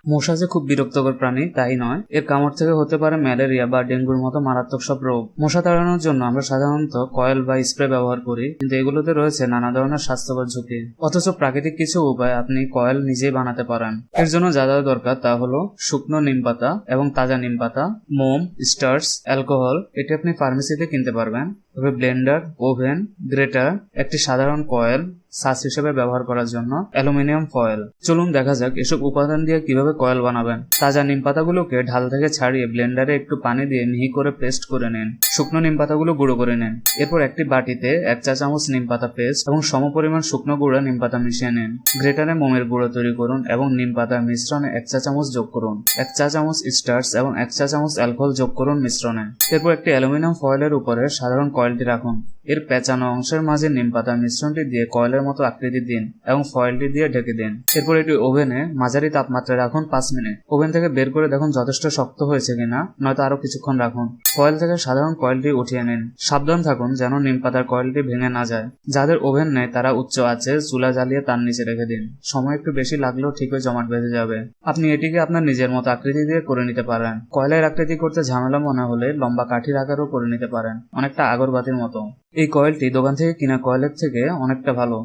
মশা যে খুব বিরক্তকর প্রাণী তাই নয়, এর কামড় থেকে হতে পারে ম্যালেরিয়া বা ডেঙ্গুর মতো মারাত্মক সব রোগ। মশা তাড়ানোর জন্য আমরা সাধারণত কয়েল বা স্প্রে ব্যবহার করি, কিন্তু এগুলোতে রয়েছে নানা ধরনের স্বাস্থ্যকর ঝুঁকি। অথচ প্রাকৃতিক কিছু উপায় আপনি কয়েল নিজেই বানাতে পারেন। এর জন্য যা যা দরকার তা হলো শুকনো নিম পাতা এবং তাজা নিম পাতা, মোম, স্টার্চ, অ্যালকোহল, এটি আপনি ফার্মেসিতে কিনতে পারবেন। তবে ব্লেন্ডার, ওভেন, গ্রেটার, একটি সাধারণ কয়েল, সাস হিসেবে ব্যবহার করার জন্য অ্যালুমিনিয়াম ফয়েল। চলুন দেখা যাক এসব উপাদান দিয়ে কিভাবে কয়েল বানাবেন। তাজা নিম পাতাগুলোকে ঢাল থেকে ছাড়িয়ে ব্লেন্ডারে একটু পানি দিয়ে মিহি করে পেস্ট করে নিন। শুকনো নিম পাতাগুলো গুঁড়ো করে নিন। এরপর একটি বাটিতে 1 চা চামচ নিম পাতা পেস্ট এবং সমপরিমাণ শুকনো গুঁড়া নিম পাতা মিশিয়ে নিন। গ্রেটারে মোমের গুঁড়ো তৈরি করুন এবং নিম পাতার মিশ্রণে 1 চা চামচ যোগ করুন। 1 চা চামচ স্টার্চ এবং 1 চা চামচ অ্যালকোহল যোগ করুন মিশ্রণে। এরপর একটি অ্যালুমিনিয়াম ফয়েলের উপরে সাধারণ কয়েলটি রাখুন। এর পেঁচানো অংশের মাঝে নিম পাতার মিশ্রণটি দিয়ে কয়েলের মতো আকৃতি দিন এবং ফয়েলটি দিয়ে ঢেকে দিন। এরপর এটি ওভেনে মাঝারি তাপমাত্রায় রাখুন 5 মিনিট। ওভেন থেকে বের করে দেখুন যথেষ্ট শক্ত হয়েছে কিনা, নয়তো আরো কিছুক্ষণ রাখুন। ফয়েল থেকে সাধারণ কয়েলটি উঠিয়ে নিন। সাবধান থাকুন যেন নিম পাতার কয়েলটি ভেঙে না যায়। যাদের ওভেন নেই তারা উচ্চ আঁচে চুলা জ্বালিয়ে তার নিচে রেখে দিন। সময় একটু বেশি লাগলেও ঠিকই জমাট বেঁধে যাবে। আপনি এটিকে আপনার নিজের মতো আকৃতি দিয়ে করে নিতে পারেন। কয়েলের আকৃতি করতে ঝামেলা মনে হলে লম্বা কাঠির আকারও করে নিতে পারেন, অনেকটা আগরবাতির মতো। এই কয়েলটি দোকান থেকে কিনা কয়েলের থেকে অনেকটা ভালো।